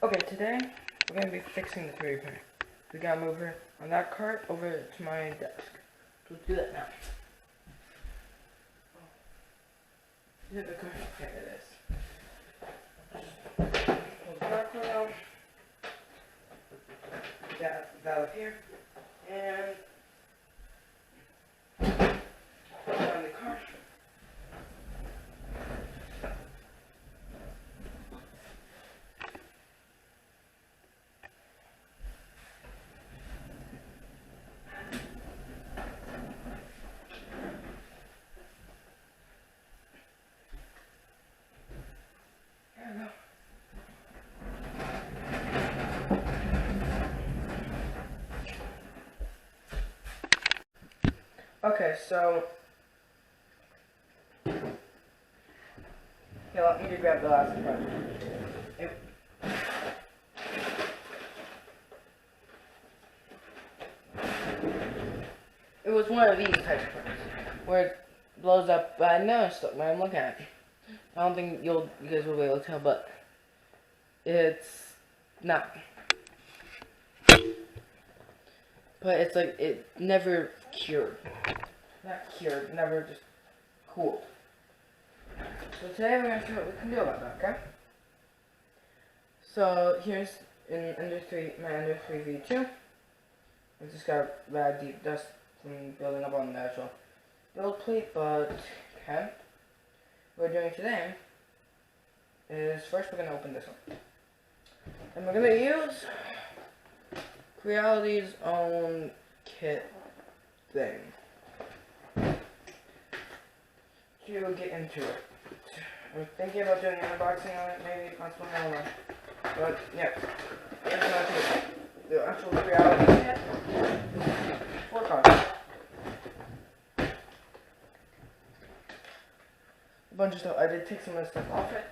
Okay, today we're going to be fixing the 3D printer. We got to move her on that cart over to my desk. So let's do that now. Yeah, okay, it is. Hold the cart out. That up here. And put it on the cart. Okay, so yeah, let me grab the last one. It was one of these types of parts where it blows up. But I noticed when I'm looking at it. I don't think you guys will be able to tell, but it's not. But it's like it never cured. Not cured, never just cooled. So today we're gonna see what we can do about that, okay? So here's my Ender 3 V2. I just got bad deep dust from building up on the actual build plate, but okay. What we're doing today is first we're gonna open this one. And we're gonna use Creality's own kit thing to get into it. I'm thinking about doing an unboxing on it, maybe possibly, I don't know. But yeah, it's not the actual Creality kit. 4 cards. A bunch of stuff. I did take some of the stuff off it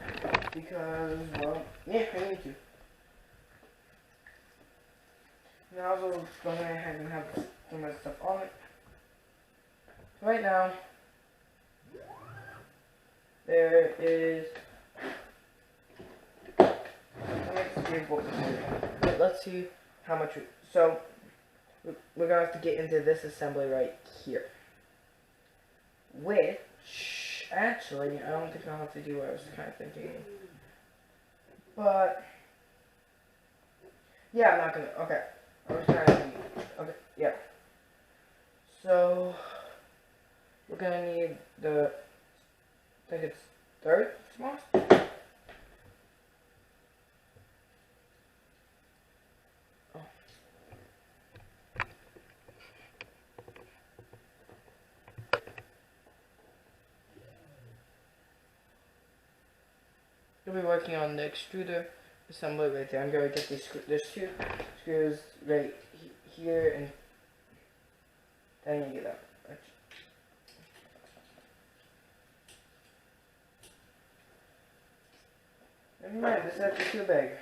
because, well, yeah, I need to. And I also go ahead and have some of the stuff on it. So right now, there is. Let's see how much. So we're gonna have to get into this assembly right here. Which actually, I don't think I'll have to do what I was kind of thinking. But yeah, I'm not gonna. Okay, I was kind of thinking. Okay, yeah. So we're gonna need the. I think it's third smallest. We'll be working on the extruder assembly right there. I'm going to get these there's 2 screws right here, and then you get that. Never mind, this is actually too big.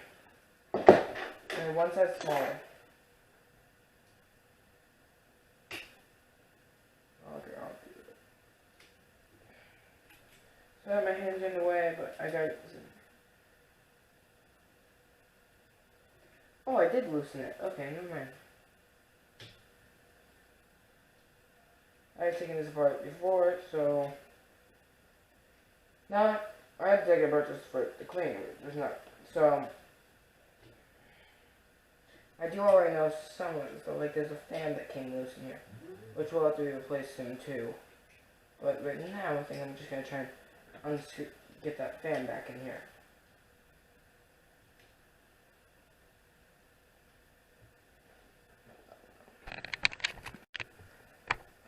And one size smaller. Okay, I'll do it. So I have my hands in the way, but I got it. Oh, I did loosen it. Okay, never mind. I had taken this apart before, so now I had to take it apart just for the cleaning. There's not. So I do already know some of it. So like there's a fan that came loose in here, which will have to be replaced soon too. But right now I think I'm just gonna try and unscrew, get that fan back in here.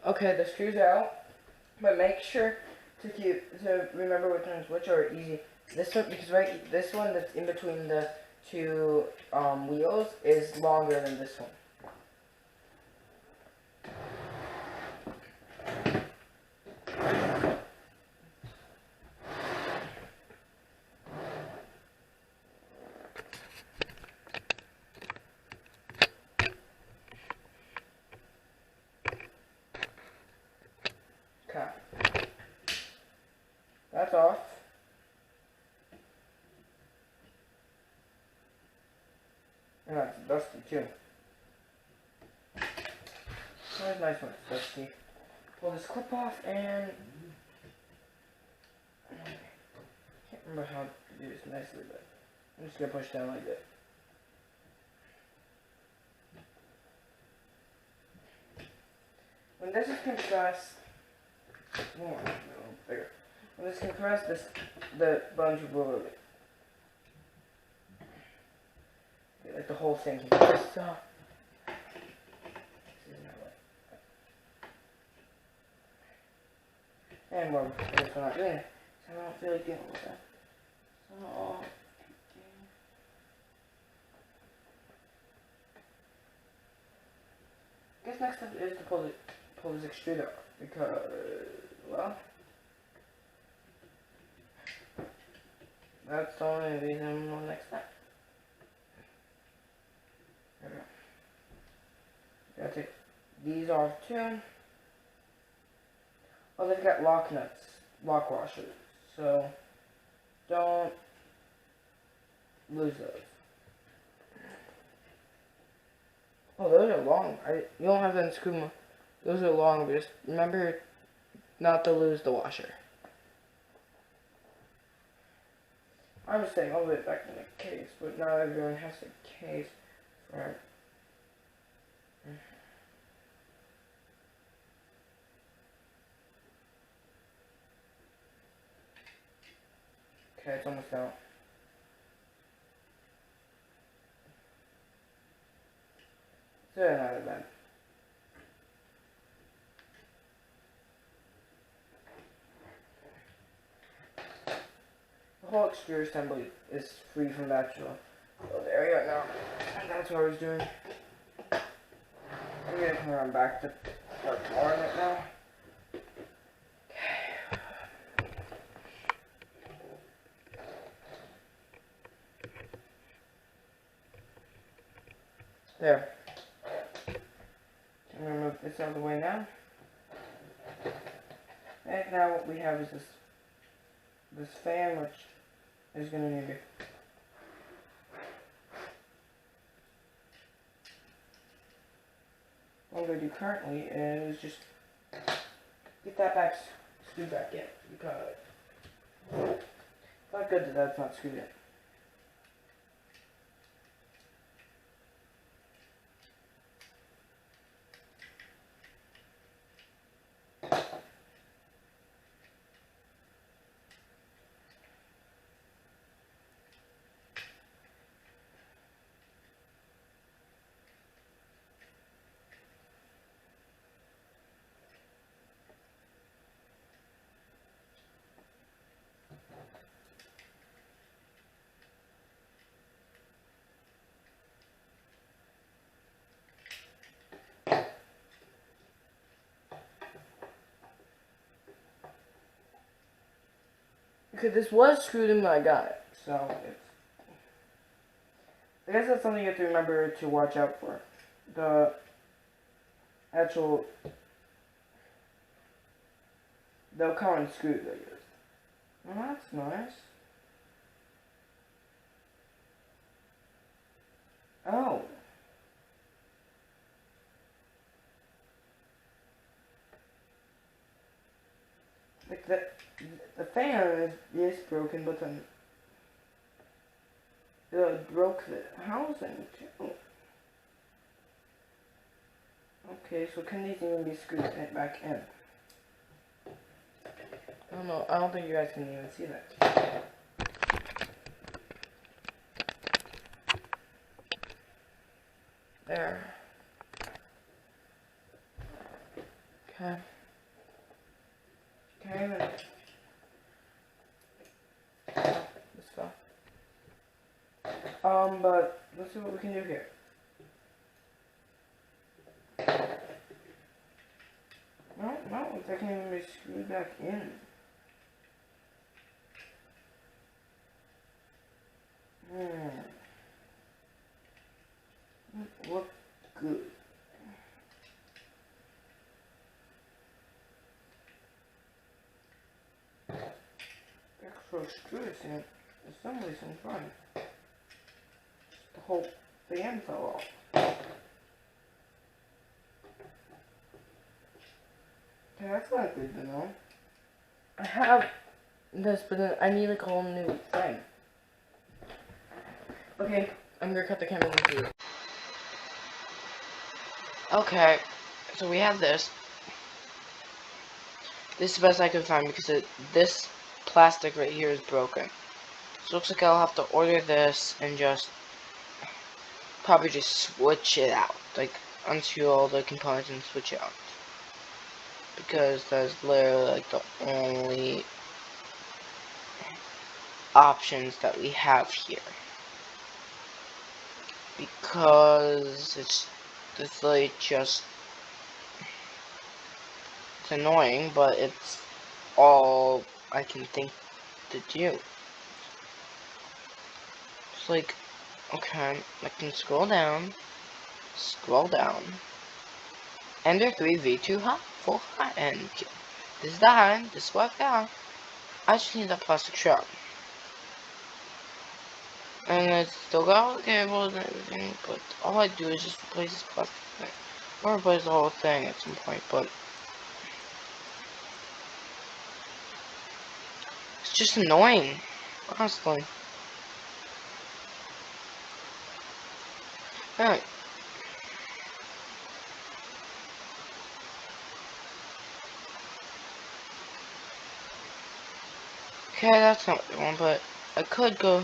Okay, the screw's out, but make sure to remember which one's which are easy. This one, because this one that's in between the 2 wheels is longer than this one. Okay. That's off. And that's dusty too. Always nice when it's dusty. Pull this clip off and I can't remember how to do this nicely, but I'm just gonna push down like that. When this is compressed, a little bigger. When this is compressed, the buns will move it. Like the whole thing compressed up. And more, I guess we're not doing it. So I don't feel like dealing with that. So, I guess next step is to pull this extruder off because, well, that's the only reason we'll next step. Gotta take these off too. Oh, they've got lock nuts, lock washers, so don't lose those. Oh, those are long. You don't have to unscrew them. Those are long, but just remember not to lose the washer. I'm just saying, I'll put it back in the case, but not everyone has a case for it. Okay, it's almost out. So not that bad. The whole exterior assembly is free from the actual area right now. And that's what I was doing. I'm gonna come around back to start pouring it now. There. I'm gonna move this out of the way now. And now what we have is this fan, which is gonna need to. What I'm gonna do currently is just get that back screwed back in because it's not good that that's not screwed in. Because this was screwed in when I got it, so I guess that's something you have to remember to watch out for. The actual, they'll come in screws, I guess. Well, that's nice. Oh. Like the fan is broken, but then it broke the housing too. Okay, so can these even be screwed back in? I don't know. I don't think you guys can even see that. There. Okay. Okay, then. This fell. But let's see what we can do here. No, I can't even be screwed back in. Look good. Extra screws in assembly seems fine. The whole fan fell off. Okay, that's not good to know. I have this, but then I need like a whole new thing. Okay, I'm gonna cut the camera and do it. Okay, so we have this. This is the best I can find because this plastic right here is broken. So it looks like I'll have to order this and probably just switch it out. Like, unscrew all the components and switch it out. Because that's literally like the only options that we have here. Because it's like just, it's annoying, but it's all I can think to do. It's like, okay, I can scroll down, Ender 3 V2 hot, full hot, and this is the high, this is what I got. I just need that plastic shroud. And it's still got all the cables and everything, but all I do is just replace this plastic thing. Or replace the whole thing at some point, but it's just annoying, honestly. Alright. Okay, that's not what I want, but I could go.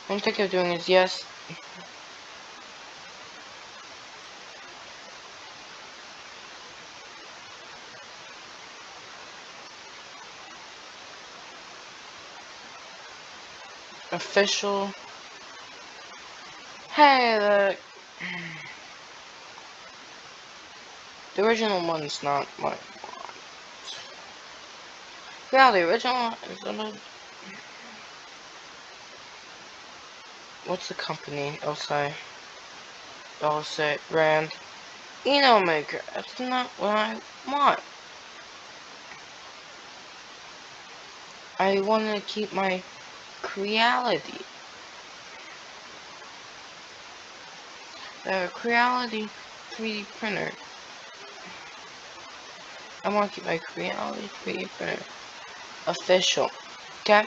What I'm thinking of doing is, yes. Official. Hey, the original one's not what I want. Yeah, the original is gonna. What's the company? I'll say brand. Eno Maker. That's not what I want. I want to keep my Creality. The Creality 3D printer. I want to keep my Creality 3D printer official. Okay?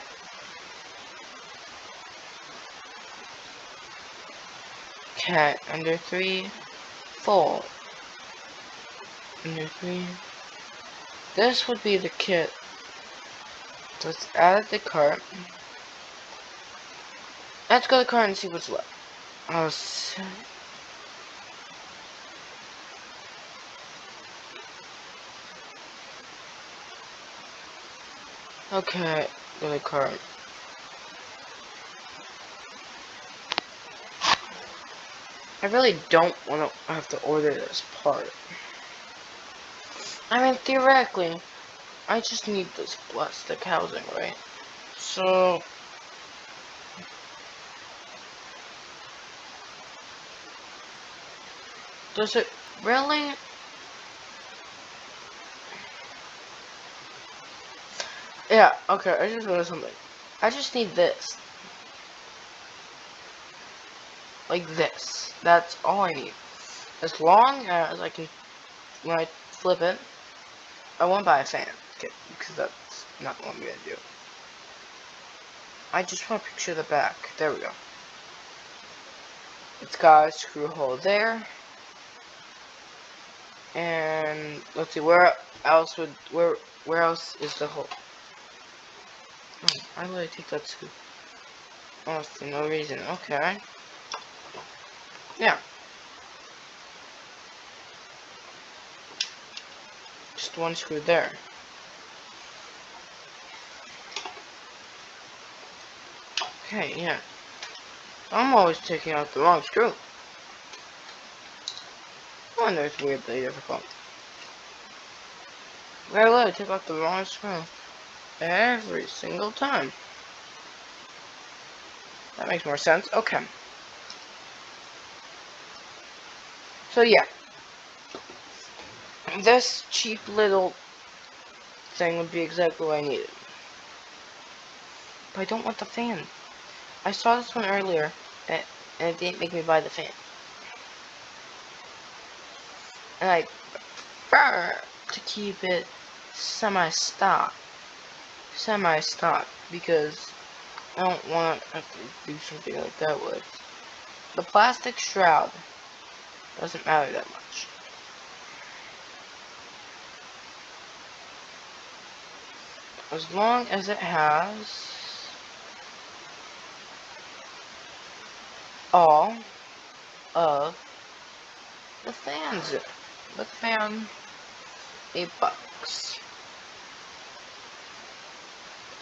Okay, under 3, full. Under 3. This would be the kit. Let's add the cart. Let's go to the cart and see what's left. Okay, go to the cart. I really don't want to have to order this part. I mean, theoretically, I just need this plastic housing, right? So, does it really? Yeah, okay, I just realized something. I just need this. Like this. That's all I need. As long as I can, when I flip it, I won't buy a fan. Okay, because that's not what I'm gonna do. I just want to picture the back. There we go. It's got a screw hole there. And let's see, where else is the hole? Oh, why would I take that screw? Oh, for no reason. Okay. Yeah. Just one screw there. Okay, yeah. I'm always taking out the wrong screw. I wonder it's weirdly difficult. I literally take out the wrong screw every single time. That makes more sense. Okay. So yeah. This cheap little thing would be exactly what I needed. But I don't want the fan. I saw this one earlier, and it didn't make me buy the fan. and I prefer to keep it semi-stock, because I don't want to have to do something like that with the plastic shroud. Doesn't matter that much. As long as it has all of the fans in it. The fan, $8.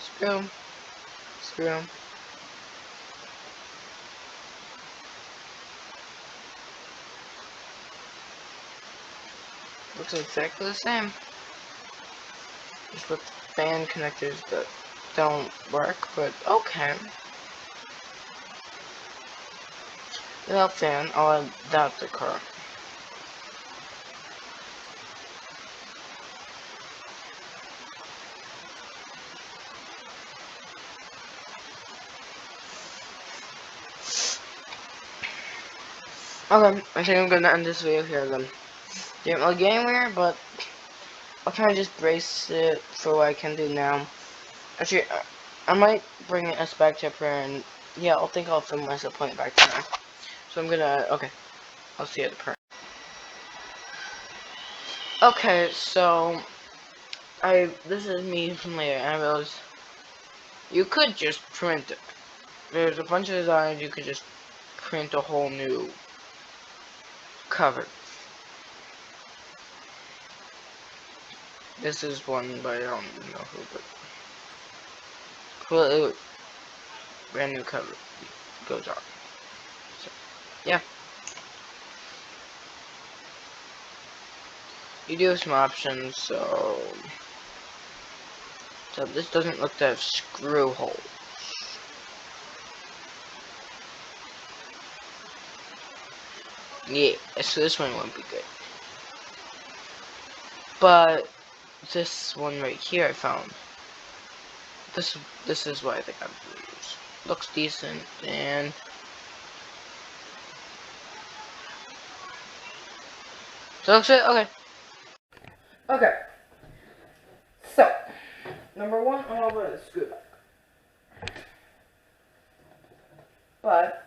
Screw 'em. Screw 'em. Looks exactly the same. Just with fan connectors that don't work, but okay. Without fan, I'll adapt the car. Okay, I think I'm gonna end this video here then. Didn't really get anywhere, but I'll try to just brace it for what I can do now. Actually, I might bring us back to a prayer, and yeah, I'll film myself playing back to there. So I'm gonna, okay, I'll see you at the prayer. Okay, so, this is me from later, and I realized you could just print it. There's a bunch of designs, you could just print a whole new cover. This is one by I don't know who, but completely brand new cover goes on. So, yeah. You do have some options, so this doesn't look to have screw holes. Yeah, so this one won't be good. But this one right here I found. This is what I think I'm gonna use. Looks decent, and so looks it. Okay. Okay. So number one, I'm gonna put a screw back. But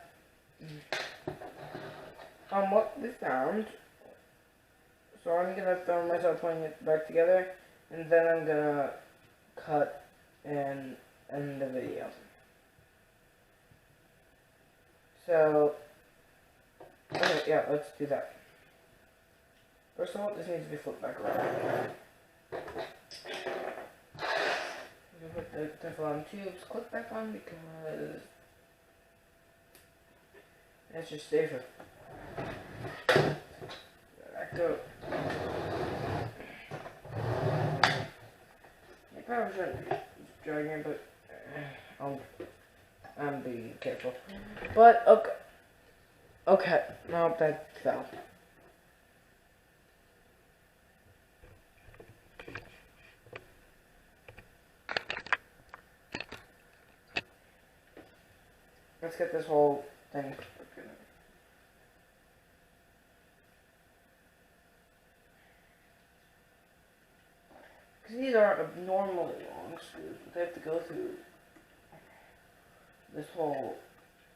what this sound. So I'm gonna film myself putting it back together, and then I'm gonna cut and end the video. So, okay, yeah, let's do that. First of all, this needs to be flipped back around. I'm gonna put the Teflon tubes clip back on because it's just safer. Back up. I probably shouldn't be dragging, but I'm being careful. But okay. Okay, now that fell. Let's get this whole thing. Because these are abnormally long screws, but they have to go through this whole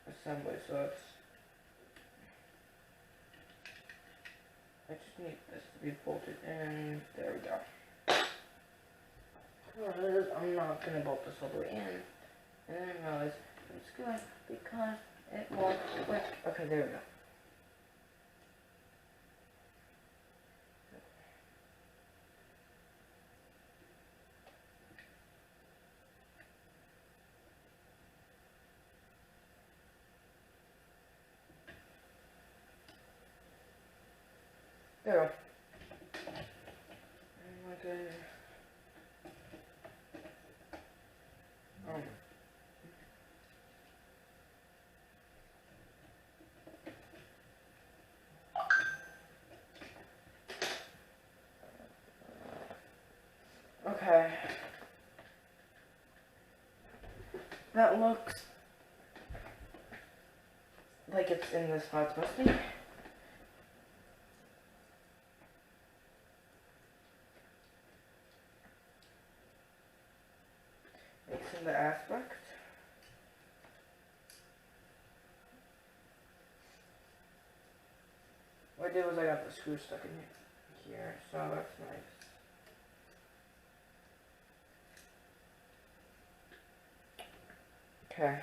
assembly, so it's... I just need this to be bolted in. There we go. Because I'm not going to bolt this all the way in. And then I realize it's good because it won't work. Okay, there we go. There we go. Okay. Okay. That looks like it's in this spot it's supposed to be. what I did was I got the screw stuck in here, so that's nice. Okay.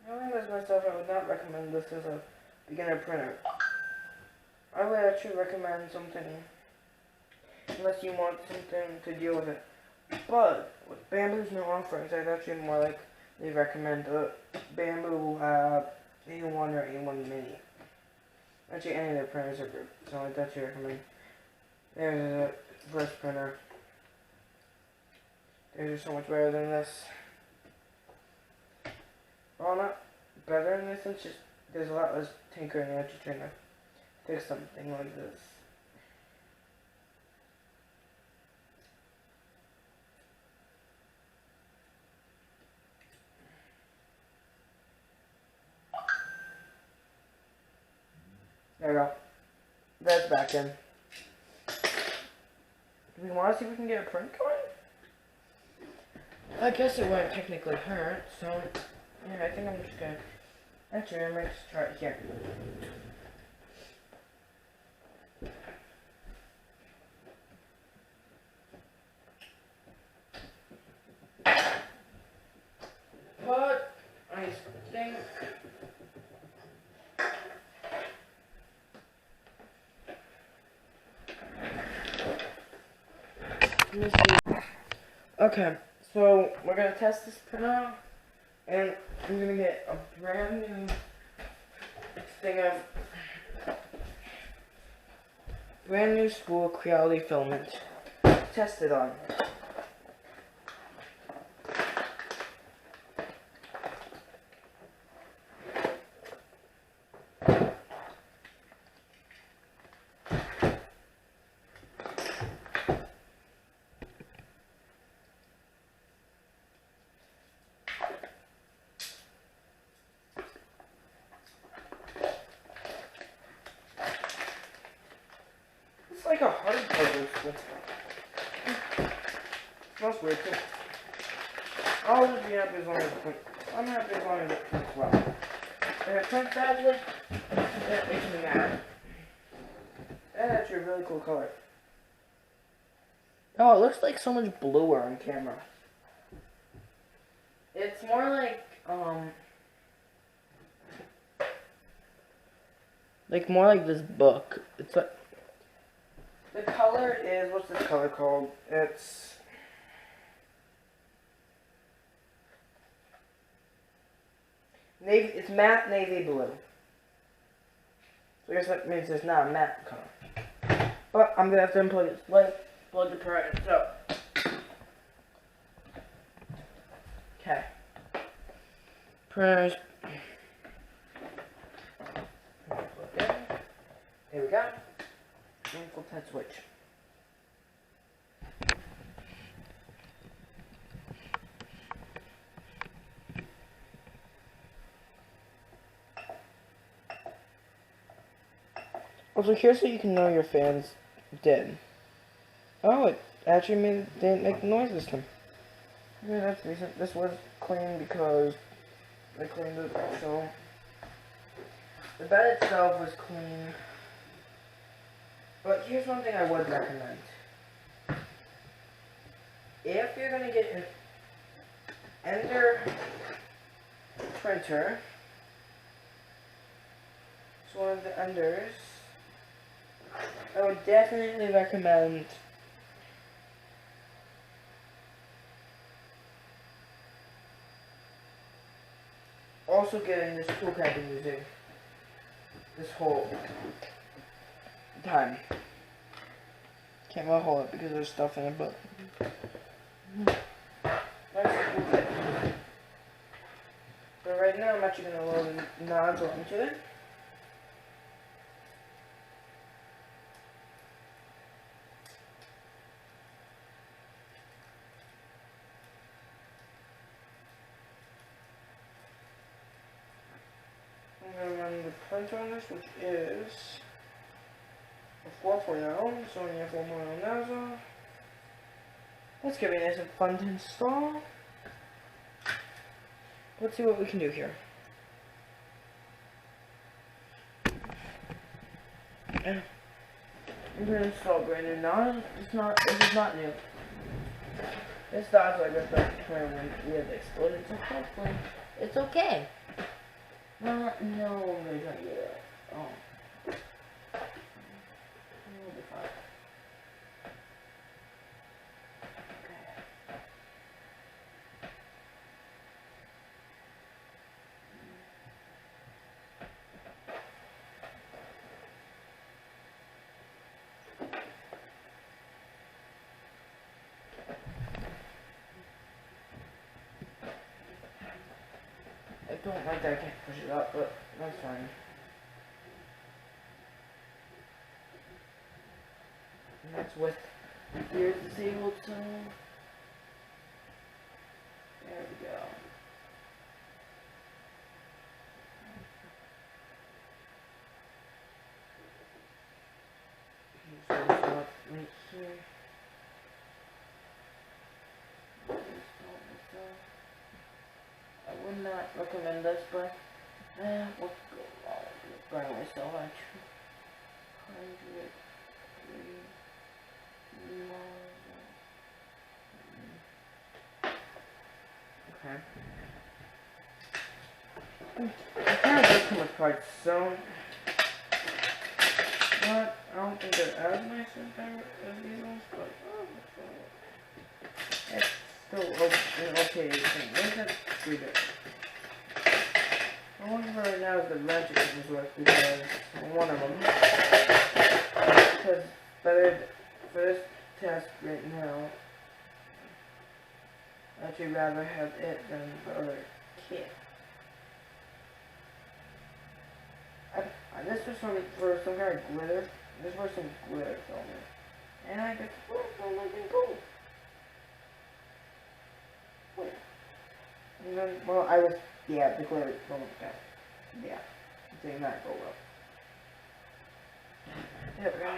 Knowing this myself, I would not recommend this as a beginner printer. I would actually recommend something, unless you want something to deal with it. But with Bambu's new offerings, I'd actually more likely recommend the Bambu A1 or A1 Mini. Actually, any of their printers are good, so I'd actually recommend. There's a first printer. They're just so much better than this. Well, not better in this sense, just there's a lot less tinkering actually trying to fix something like this. There we go. That's back in. Do we want to see if we can get a print going? I guess it wouldn't technically hurt, so yeah, I think I'm just gonna. Actually, I might just try it here. But I think. Let me see. Okay, so we're gonna test this printer out, and I'm gonna get a brand new thing of brand new school Creality filament. Test it on. It's like a hard puzzle. Smells weird too. I'll just be happy as long as it prints. I'm happy as long as it prints well. If it prints badly, that makes me mad. That's actually a really cool color. Oh, it looks like so much bluer on camera. It's more like more like this book. It's like the color is, what's this color called? It's navy. It's matte navy blue. So I guess that means it's not a matte color. But I'm gonna have to unplug it. Plug the printer in. So, okay. Printers. There we go. And flip that switch. Also, here's so you can know your fan's dead. Oh, it actually didn't make noise this time. Yeah, that's decent. This was clean because I cleaned it, so the bed itself was clean. But here's one thing I would recommend. If you're gonna get an Ender printer, it's one of the Enders, I would definitely recommend also getting this toolkit I've been using this whole time. Can't really hold it because there's stuff in it, but but right now I'm actually gonna load the nozzle into it. the printer on this, which is a 4.0, Sony 4.0 NASA. Let's give it nice and fun to install. Let's see what we can do here. I'm gonna install brand new NAS. This is not new. This dodge like I started playing when we had exploded, so hopefully it's okay. No, I'm gonna try to get it. Oh. It'll be fine. I don't like that I can't push it up, but that's fine. And that's with gears disabled, so there we go. Here's what's up right here. I would not recommend this, but we'll go along with burn myself actually. 100, okay. I kind of did too much parts, so but I don't think they're as nice as these ones, but it's still an okay thing. There's that 3 bit. The one for right now is the magic is worth because one of them. Because better for this test right now, I'd actually rather have it than the other kit. This was for some kind of glitter. This was some glitter filament. And I could film looking cool. Wait. And then, well, yeah, the glitter filament guy. Yeah. I think that go well. There we go.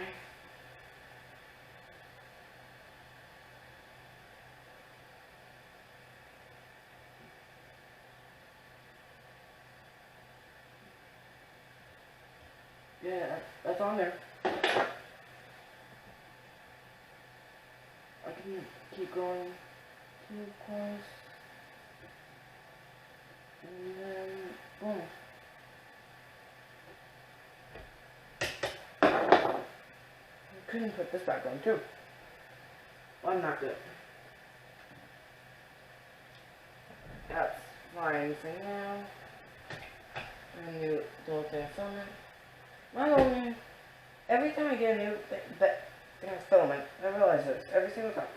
Yeah, that's on there. I can keep going too close. And then, boom. I couldn't put this back on too. Well, I'm not good. That's fine for now. And new dual thing filament. Not only, every time I get a new thing of filament, I realize this, every single time.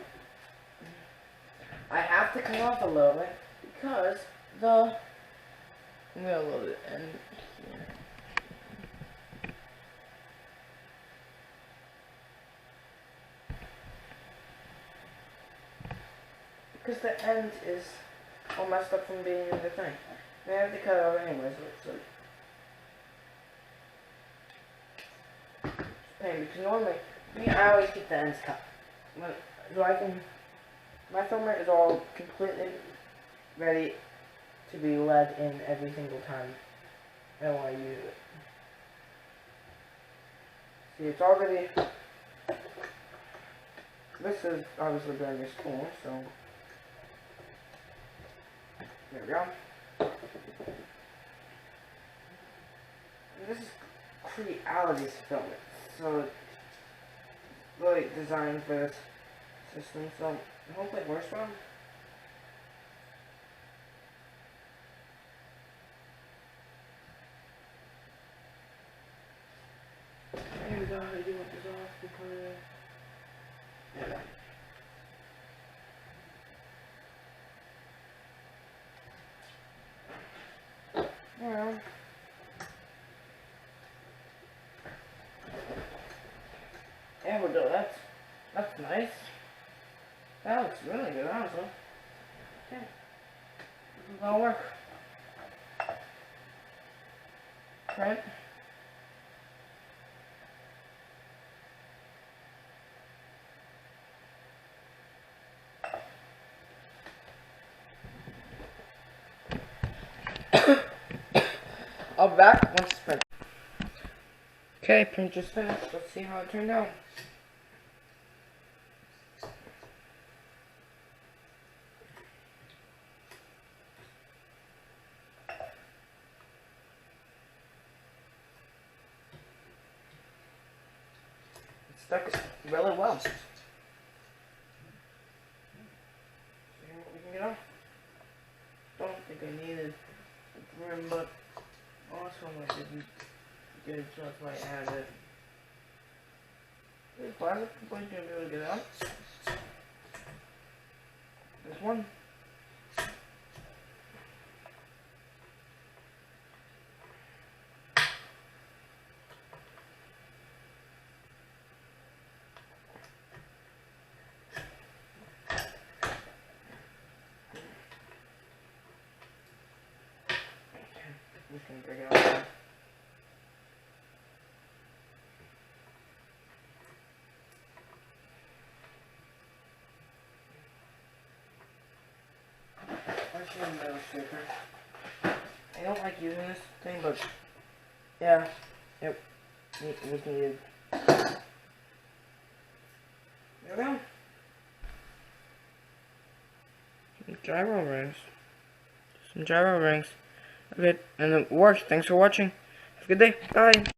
I have to come off a little bit, because I'm gonna load it in here. Because the end is all messed up from being in the thing. I have to cut it out anyways, so because normally, I always get the ends cut. So my filament is all completely ready to be led in every single time I want to use it. See, it's already, this is obviously very small, so, there we go. And this is Creality's filament. So it's really designed for this system, so hopefully it works for them. Here we go, I do want this off because yeah. Yeah. There we go, that's nice. That looks really good, honestly. Okay. This is gonna work. print. I'll be back once it's printed. Okay, print just finished. Let's see how it turned out. It stuck really well. See what we can get off. Don't think I needed the brim, but also I didn't get it, so that's why I added it. This plastic completely gonna be able to get out. This one. I'm just gonna break it out now. Actually, a metal sticker. I don't like using this thing, but yeah, yep, it was needed. There we go. Some gyro rings. Okay, and it works. Thanks for watching. Have a good day. Bye.